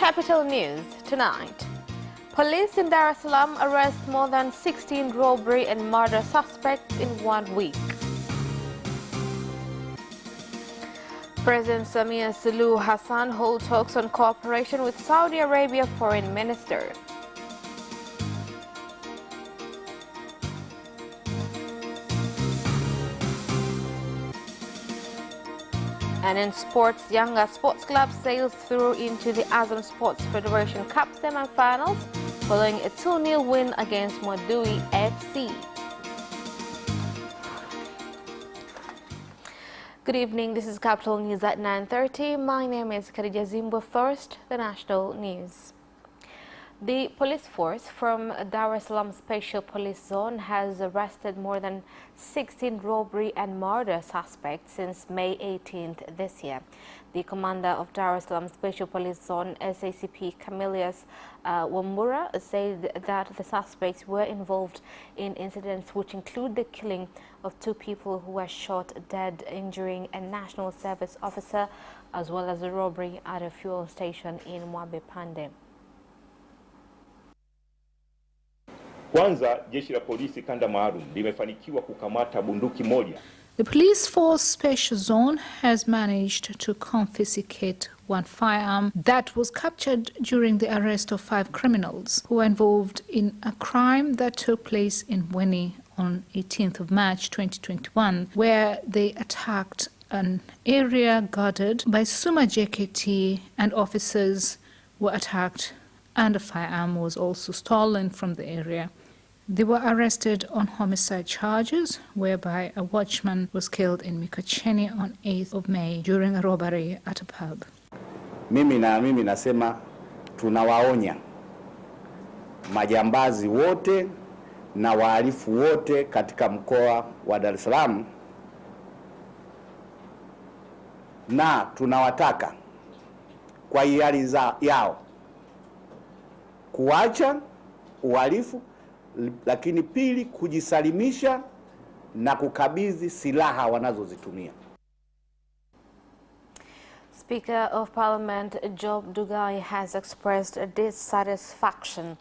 Capital News tonight. Police in Dar es Salaam arrest more than 16 robbery and murder suspects in 1 week. President Samia Suluhu Hassan holds talks on cooperation with Saudi Arabia Foreign Minister. And in sports, Yanga Sports Club sails through into the Azam Sports Federation Cup semi-finals following a 2-0 win against Mwadui FC. Good evening, this is Capital News at 9:30. My name is Khadija Zimbo. First, the national news. The police force from Dar es Salaam Special Police Zone has arrested more than 16 robbery and murder suspects since May 18th this year. The commander of Dar es Salaam Special Police Zone, SACP Camillus Wambura, said that the suspects were involved in incidents which include the killing of 2 people who were shot dead, injuring a national service officer, as well as a robbery at a fuel station in Mwabe Pande. Kwanza, jeshi la polisi kanda maalum limefanikiwa kukamata bunduki moja. The police force special zone has managed to confiscate 1 firearm that was captured during the arrest of 5 criminals who were involved in a crime that took place in Weni on 18th of March 2021, where they attacked an area guarded by Suma JKT, and officers were attacked and a firearm was also stolen from the area. They were arrested on homicide charges, whereby a watchman was killed in Mikocheni on 8th of May during a robbery at a pub. Mimi nasema tunawaonya majambazi wote na wahalifu wote katika mkoa wa Dar es Salaam, na tunawataka kwa hiari yao kuacha uhalifu, lakini pili kujisalimisha na kukabidhi silaha wanazozitumia. Speaker of Parliament Job Dugai has expressed dissatisfaction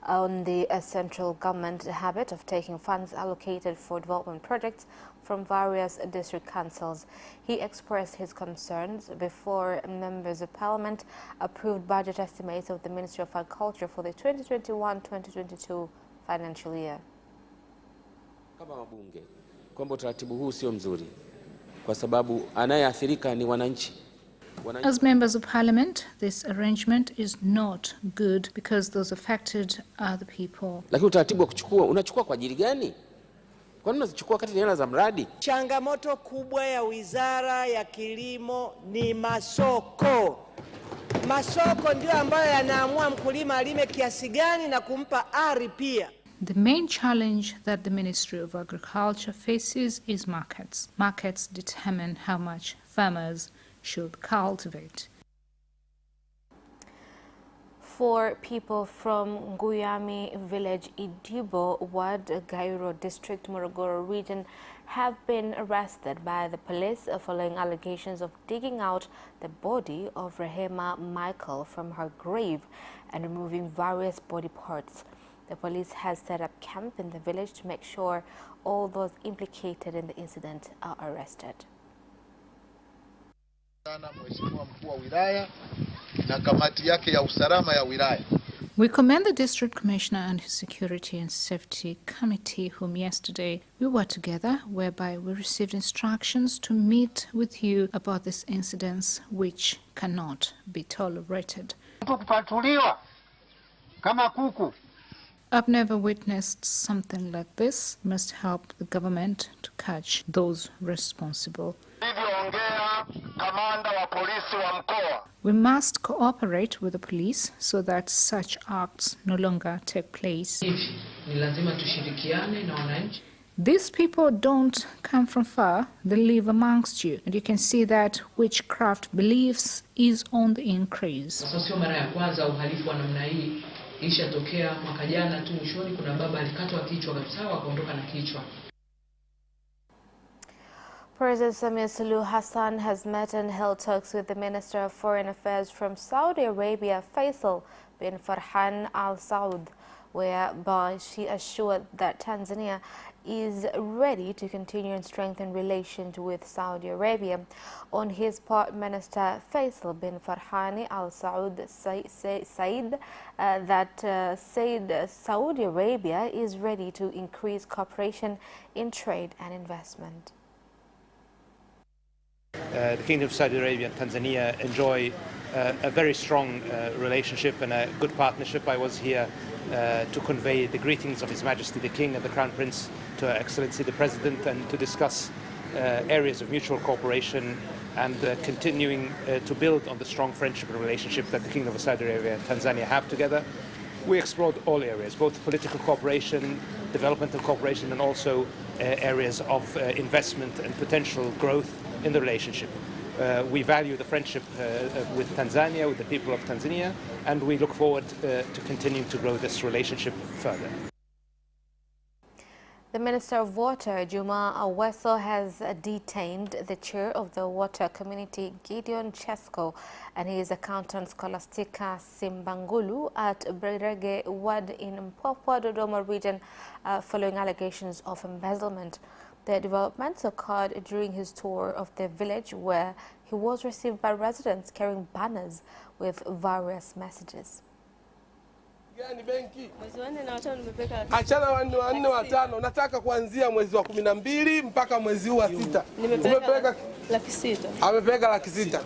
on the central government habit of taking funds allocated for development projects from various district councils. He expressed his concerns before members of Parliament approved budget estimates of the Ministry of Agriculture for the 2021-2022 financial year. Kama wabunge, kwamba utaratibu huu sio mzuri kwa sababu anayeathirika ni wananchi. As members of Parliament, this arrangement is not good because those affected are the people. Lakini utaratibu wa kuchukua, unachukua kwa ajili gani? Kwa nini unachukua kati ni hela za mradi? Changamoto kubwa ya Wizara ya Kilimo ni masoko. Masoko ndio ambayo yanaamua mkulima alime kiasi gani na kumpa ari pia. The main challenge that the Ministry of Agriculture faces is markets. Markets determine how much farmers should cultivate. 4 people from Nguyami village, Idibo Ward, Gairo district, Morogoro region have been arrested by the police following allegations of digging out the body of Rehema Michael from her grave and removing various body parts. The police has set up camp in the village to make sure all those implicated in the incident are arrested. We commend the District Commissioner and his Security and Safety Committee, whom yesterday we were together, whereby we received instructions to meet with you about this incident, which cannot be tolerated. I've never witnessed something like this. We must help the government to catch those responsible. We must cooperate with the police so that such acts no longer take place. These people don't come from far, they live amongst you, and you can see that witchcraft beliefs is on the increase. President Samir Suluhu Hassan has met and held talks with the Minister of Foreign Affairs from Saudi Arabia, Faisal bin Farhan Al Saud, whereby she assured that Tanzania is ready to continue and strengthen relations with Saudi Arabia. On his part, Minister Faisal bin Farhan Al Saud said that Saudi Arabia is ready to increase cooperation in trade and investment. The Kingdom of Saudi Arabia and Tanzania enjoy a very strong relationship and a good partnership. I was here to convey the greetings of His Majesty the King and the Crown Prince to Her Excellency the President, and to discuss areas of mutual cooperation and continuing to build on the strong friendship and relationship that the Kingdom of Saudi Arabia and Tanzania have together. We explored all areas, both political cooperation, developmental cooperation, and also areas of investment and potential growth in the relationship. We value the friendship with Tanzania, with the people of Tanzania, and we look forward to continuing to grow this relationship further. The Minister of Water, Juma Aweso, has detained the chair of the water community, Gideon Chesko, and his accountant, Scholastica Simbangulu, at Brerege Ward in Mpwapwa, Dodoma region, following allegations of embezzlement. The developments occurred during his tour of the village, where he was received by residents carrying banners with various messages. Achana wanne watano, nataka kuanzia mwezi wa 12 mpaka mwezi wa 6. Umepeleka Laki-6. Amepeleka Laki-6.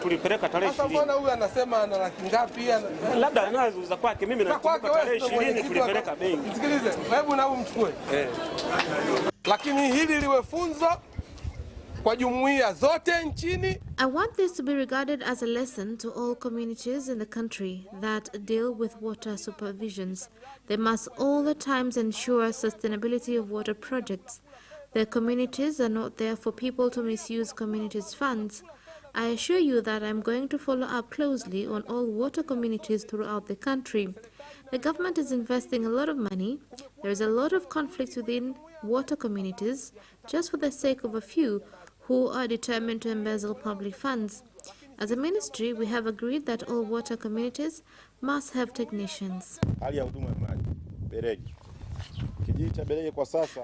Tulipeleka tarehe 20. Sasa mbona huyu anasema ana laki ngapi? Labda anazo za kwake, mimi nakumbuka tarehe 20 tulipeleka benki. Sikilize, hebu na huyu mchukue. Lakini hili liwe funzo kwa jumuiya zote nchini. I want this to be regarded as a lesson to all communities in the country that deal with water supervisions. They must all the times ensure sustainability of water projects. The communities are not there for people to misuse communities' funds. I assure you that I'm going to follow up closely on all water communities throughout the country. The government is investing a lot of money. There is a lot of conflict within water communities just for the sake of a few who are determined to embezzle public funds. As a ministry, we have agreed that all water communities must have technicians.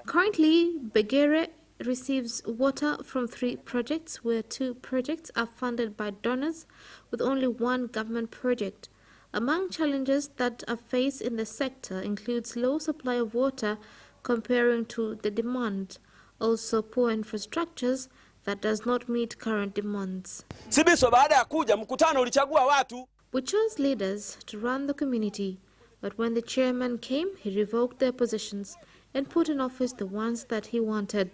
Currently, Begere receives water from 3 projects, where 2 projects are funded by donors, with only 1 government project. Among challenges that are faced in the sector includes low supply of water comparing to the demand, also poor infrastructures that does not meet current demands. Sibiso baada ya kuja mkutano ulichagua watu. We chose leaders to run the community, but when the chairman came, he revoked their positions and put in office the ones that he wanted.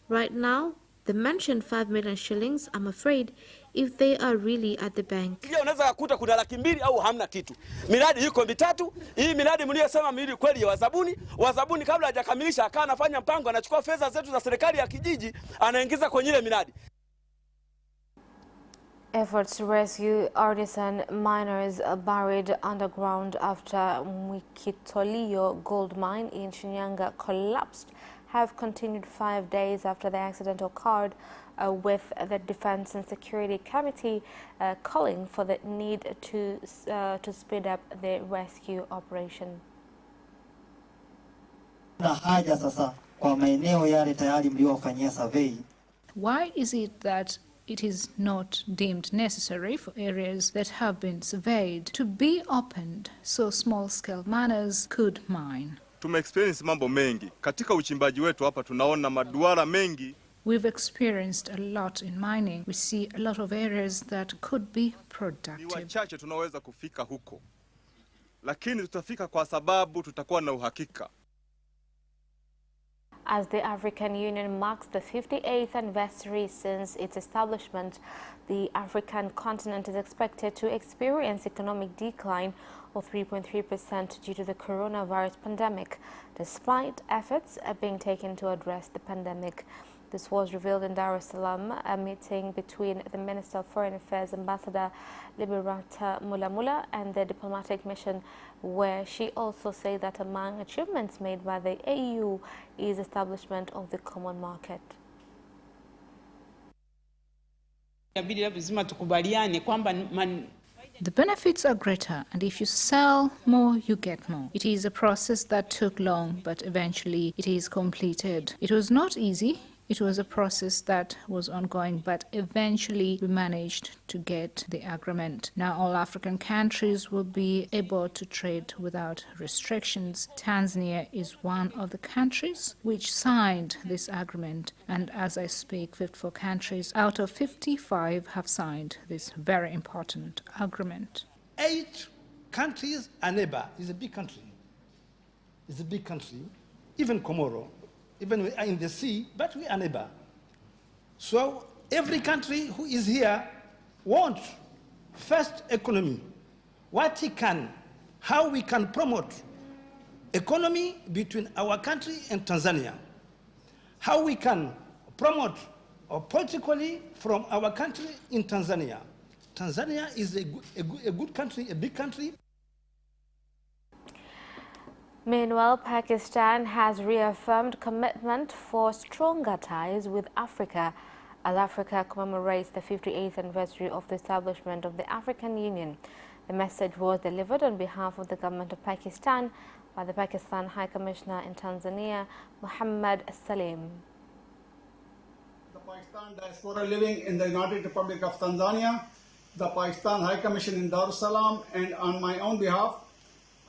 Right now, the mentioned 5 million shillings, I'm afraid, if they are really at the bank. Unaweza kukuta kuna Laki-2 au hamna kitu. Miradi yuko mitatu. Hii miradi mliyosema miradi kweli ya wazabuni. Wazabuni kabla hajakamilisha akawa anafanya mpango, anachukua fedha zetu za serikali ya kijiji, anaingiza kwenye ile miradi. Efforts to rescue artisan miners buried underground after Mwikitolio gold mine in Shinyanga collapsed have continued 5 days after the accident occurred, with the Defense and Security Committee calling for the need to speed up the rescue operation. Why is it that it is not deemed necessary for areas that have been surveyed to be opened so small-scale miners could mine? Tumeexperience mambo mengi. Katika uchimbaji wetu hapa tunaona maduara mengi. We've experienced a lot in mining. We see a lot of areas that could be productive. Ni wachache tunaweza kufika huko. Lakini tutafika kwa sababu tutakuwa na uhakika. As the African Union marks the 58th anniversary since its establishment, the African continent is expected to experience economic decline of 3.3% due to the coronavirus pandemic, despite efforts being taken to address the pandemic. This was revealed in Dar es Salaam, a meeting between the Minister of Foreign Affairs, Ambassador Liberata Mulamula, and the diplomatic mission, where she also said that among achievements made by the AU is establishment of the common market. The benefits are greater, and if you sell more, you get more. It is a process that took long, but eventually it is completed. It was not easy. It was a process that was ongoing, but eventually we managed to get the agreement. Now all African countries will be able to trade without restrictions. Tanzania is one of the countries which signed this agreement, and as I speak, 54 countries out of 55 have signed this very important agreement. 8 countries are neighbor. It's a big country. It's a big country. Even Comoro. Even we are in the sea, but we are neighbor. So every country who is here wants first economy. What he can, how we can promote economy between our country and Tanzania. How we can promote politically from our country in Tanzania. Tanzania is a good country, a big country. Meanwhile, Pakistan has reaffirmed commitment for stronger ties with Africa as Africa commemorates the 58th anniversary of the establishment of the African Union. The message was delivered on behalf of the government of Pakistan by the Pakistan High Commissioner in Tanzania, Muhammad Salim. The Pakistan diaspora living in the United Republic of Tanzania, the Pakistan High Commission in Dar es Salaam, and on my own behalf,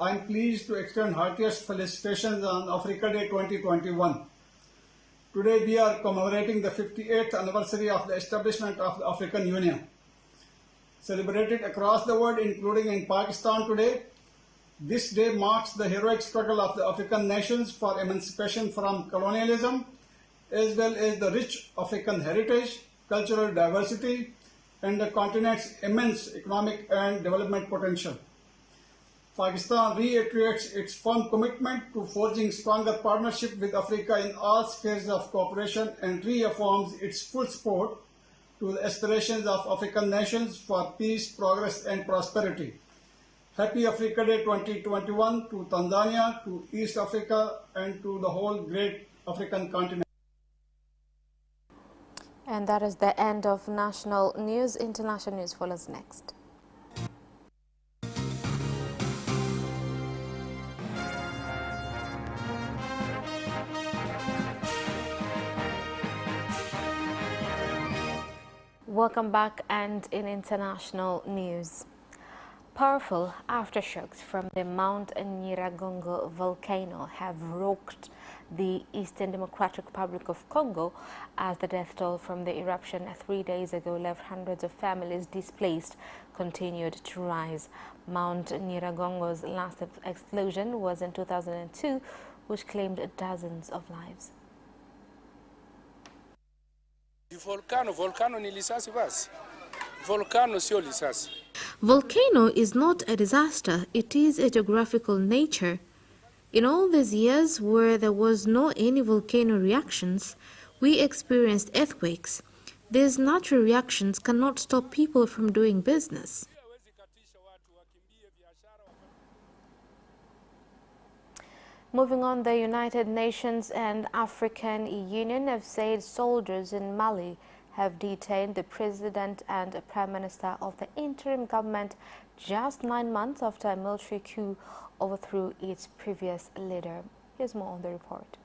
I am pleased to extend heartiest felicitations on Africa Day 2021. Today we are commemorating the 58th anniversary of the establishment of the African Union. Celebrated across the world, including in Pakistan today, this day marks the heroic struggle of the African nations for emancipation from colonialism, as well as the rich African heritage, cultural diversity, and the continent's immense economic and development potential. Pakistan reiterates its firm commitment to forging stronger partnership with Africa in all spheres of cooperation and reaffirms its full support to the aspirations of African nations for peace, progress and prosperity. Happy Africa Day 2021 to Tanzania, to East Africa and to the whole great African continent. And that is the end of national news. International news follows next. Welcome back, and in international news. Powerful aftershocks from the Mount Nyiragongo volcano have rocked the Eastern Democratic Republic of Congo as the death toll from the eruption 3 days ago left hundreds of families displaced continued to rise. Mount Nyiragongo's last explosion was in 2002, which claimed dozens of lives. Volcano ni risasi basi. Volcano sio risasi. Volcano is not a disaster, it is a geographical nature. In all these years where there was no any volcano reactions, we experienced earthquakes. These natural reactions cannot stop people from doing business. Moving on, the United Nations and African Union have said soldiers in Mali have detained the president and prime minister of the interim government just 9 months after a military coup overthrew its previous leader. Here's more on the report.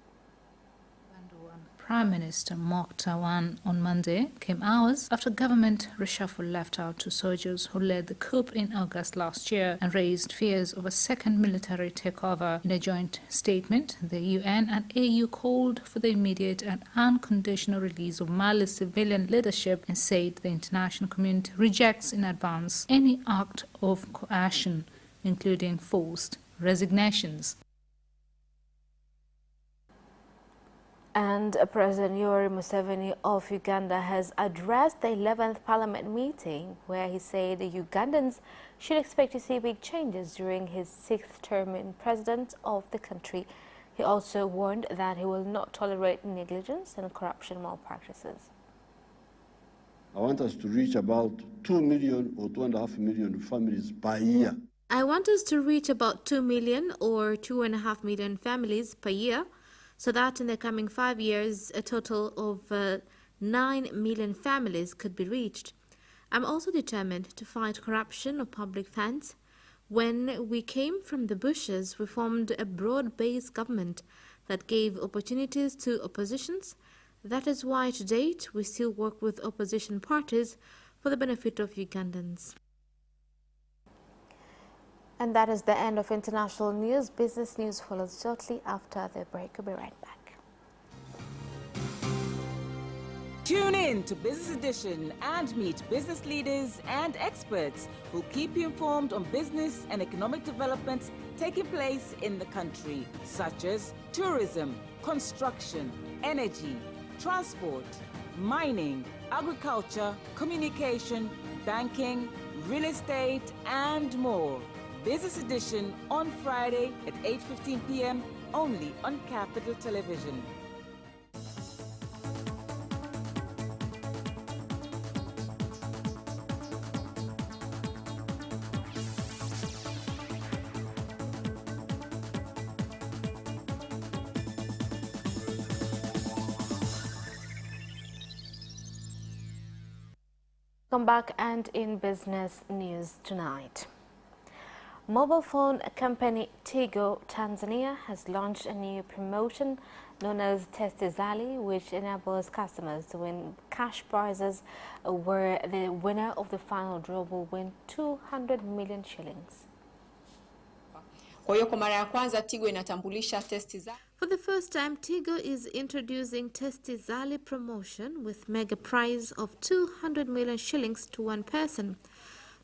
Prime Minister Mark Tawan on Monday came hours after government reshuffle left out two soldiers who led the coup in August last year and raised fears of a second military takeover. In a joint statement, the UN and AU called for the immediate and unconditional release of Mali's civilian leadership and said the international community rejects in advance any act of coercion, including forced resignations. And President Yoweri Museveni of Uganda has addressed the 11th Parliament meeting, where he said the Ugandans should expect to see big changes during his 6th term in president of the country. He also warned that he will not tolerate negligence and corruption malpractices. I want us to reach about 2 million or 2.5 million families per year. I want us to reach about 2 million or 2.5 million families per year, so that in the coming 5 years, a total of 9 million families could be reached. I'm also determined to fight corruption of public funds. When we came from the bushes, we formed a broad-based government that gave opportunities to oppositions. That is why to date we still work with opposition parties for the benefit of Ugandans. And that is the end of international news. Business news follows shortly after the break. We'll be right back. Tune in to Business Edition and meet business leaders and experts who keep you informed on business and economic developments taking place in the country, such as tourism, construction, energy, transport, mining, agriculture, communication, banking, real estate, and more. Business Edition on Friday at 8:15 p.m. only on Capital Television. Come back, and in business news tonight. Mobile phone company Tigo Tanzania has launched a new promotion known as Testizali, which enables customers to win cash prizes where the winner of the final draw will win 200 million shillings. Kwa hiyo kwa mara ya kwanza Tigo inatambulisha Testizali. For the first time, Tigo is introducing Testizali promotion with mega prize of 200 million shillings to one person.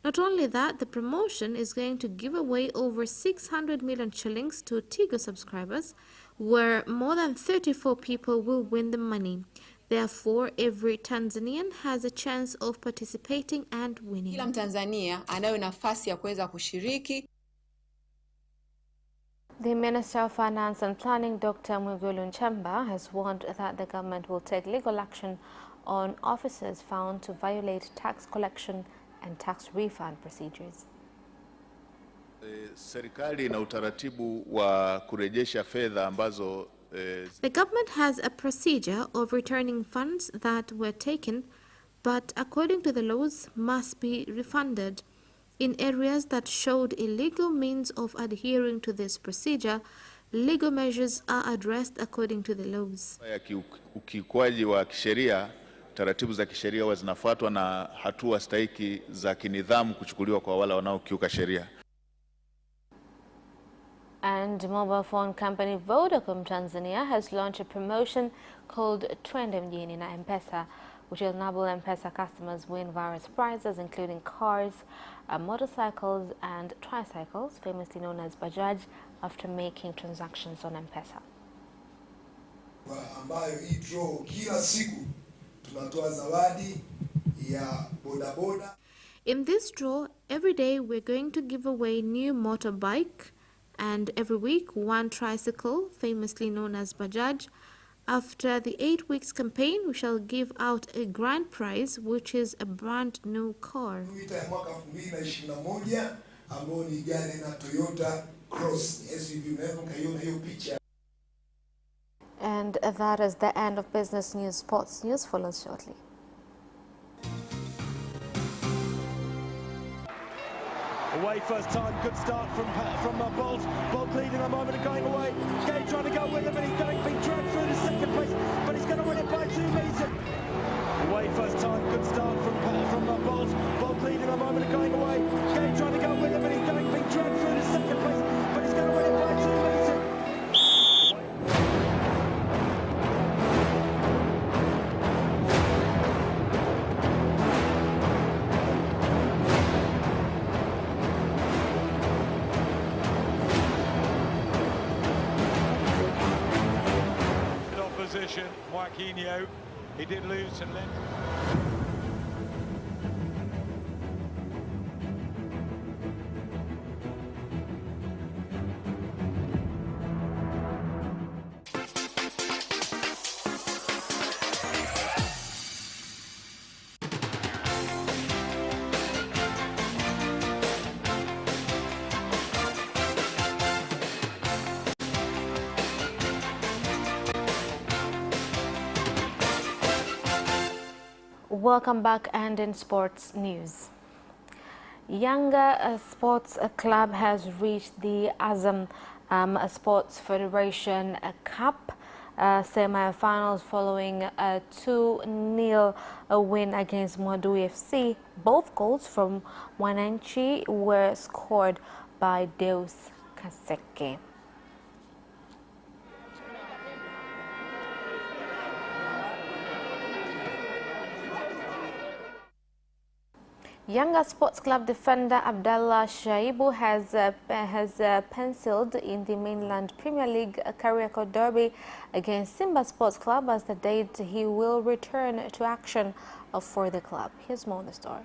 Not only that, the promotion is going to give away over 600 million shillings to Tigo subscribers, where more than 34 people will win the money. Therefore, every Tanzanian has a chance of participating and winning. Kila Mtanzania anayo nafasi ya kuweza kushiriki. The Minister of Finance and Planning, Dr. Mwigulu Nchemba, has warned that the government will take legal action on officers found to violate tax collection and tax refund procedures. Serikali ina utaratibu wa kurejesha fedha ambazo The government has a procedure of returning funds that were taken, but according to the laws must be refunded. In areas that showed illegal means of adhering to this procedure, legal measures are addressed according to the laws. Ukiukwaji wa kisheria, taratibu za kisheria huwa zinafuatwa na hatua stahiki za kinidhamu kuchukuliwa kwa wale wanaokiuka sheria. And mobile phone company Vodacom Tanzania has launched a promotion called Twende Mjini na M-Pesa, which will enable M-Pesa customers win various prizes, including cars, motorcycles and tricycles, famously known as Bajaj, after making transactions on M-Pesa. Ambayo hii draw kila siku tunatoa zawadi ya bodaboda. In this draw, every day we're going to give away new motorbike, and every week one tricycle, famously known as Bajaj. After the 8 weeks campaign, we shall give out a grand prize, which is a brand new car. And that is the end of business news. Sports news follows shortly. Away first time, good start from Bolt. Bolt leading a moment and going away. Gay trying to go with him, and he's being dragged through to second place, but he's going to win it by 2 meters. Away first time, good start from Bolt. Bolt leading a moment and going away. Gay trying to go with him, and he's being dragged through to second place, but he's going to win it by 2 meters. Joaquinho, he did lose to Lynn. Welcome back, and in sports news. Yanga Sports Club has reached the Azam Sports Federation Cup semi-finals following a 2-0 win against Mwadui FC. Both goals from Wananchi were scored by Deus Kaseke. Yanga Sports Club defender Abdallah Shaibu has penciled in the mainland Premier League Kariakoo derby against Simba Sports Club as the date he will return to action for the club. Here's more on the story.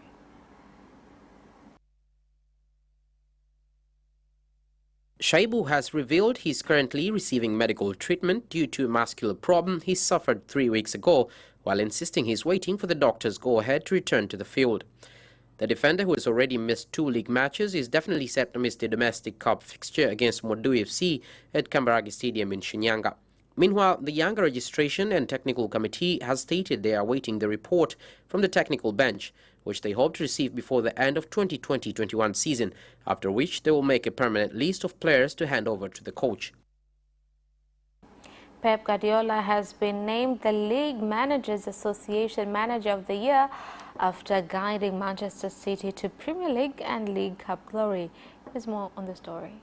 Shaibu has revealed he's currently receiving medical treatment due to a muscular problem he suffered 3 weeks ago, while insisting he's waiting for the doctor's go-ahead to return to the field. The defender, who has already missed 2 league matches, is definitely set to miss the domestic cup fixture against Mwadui FC at Kambarage Stadium in Shinyanga. Meanwhile, the Yanga Registration and Technical Committee has stated they are awaiting the report from the technical bench, which they hope to receive before the end of 2020-21 season, after which they will make a permanent list of players to hand over to the coach. Pep Guardiola has been named the League Managers Association Manager of the Year after guiding Manchester City to Premier League and League Cup glory. There's more on the story.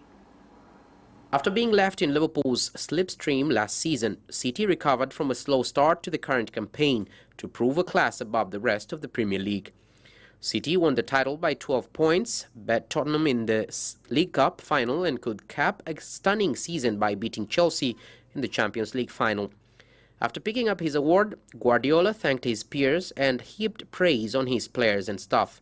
After being left in Liverpool's slipstream last season, City recovered from a slow start to the current campaign to prove a class above the rest of the Premier League. City won the title by 12 points, bet Tottenham in the League Cup final, and could cap a stunning season by beating Chelsea in the Champions League final. After picking up his award, Guardiola thanked his peers and heaped praise on his players and staff.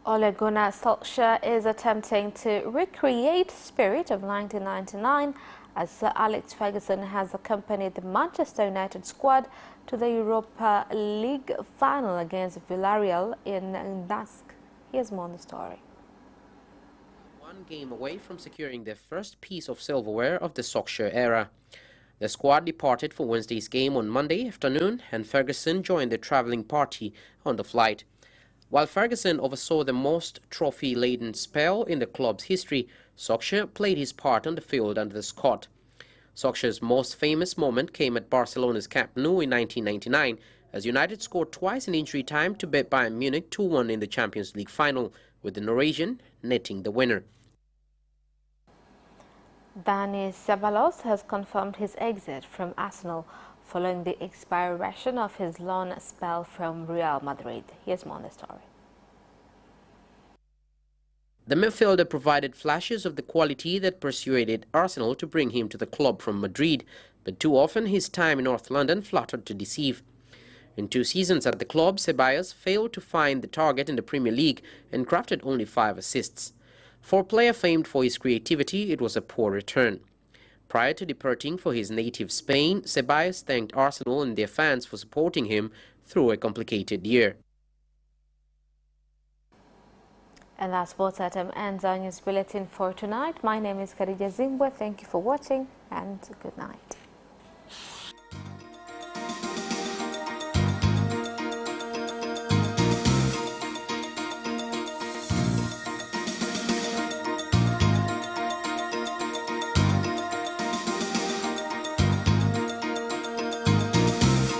Ole Gunnar Solskjaer is attempting to recreate the spirit of 1999 as Sir Alex Ferguson has accompanied the Manchester United squad to the Europa League final against Villarreal in dusk. Here's more on the story. 1 game away from securing their first piece of silverware of the Solskjaer era. The squad departed for Wednesday's game on Monday afternoon, and Ferguson joined the travelling party on the flight. While Ferguson oversaw the most trophy-laden spell in the club's history, Solskjaer played his part on the field under the Scot. Solskjaer's most famous moment came at Barcelona's Camp Nou in 1999, as United scored twice in injury time to beat Bayern Munich 2-1 in the Champions League final, with the Norwegian netting the winner. Dani Ceballos has confirmed his exit from Arsenal following the expiration of his loan spell from Real Madrid. Here's more on the story. The midfielder provided flashes of the quality that persuaded Arsenal to bring him to the club from Madrid, but too often his time in North London fluttered to deceive. In 2 seasons at the club, Ceballos failed to find the target in the Premier League and crafted only 5 assists. For a player famed for his creativity, it was a poor return. Prior to departing for his native Spain, Ceballos thanked Arsenal and their fans for supporting him through a complicated year. And that sports item ends our news bulletin for tonight. My name is Khadija Zimbwe. Thank you for watching and good night.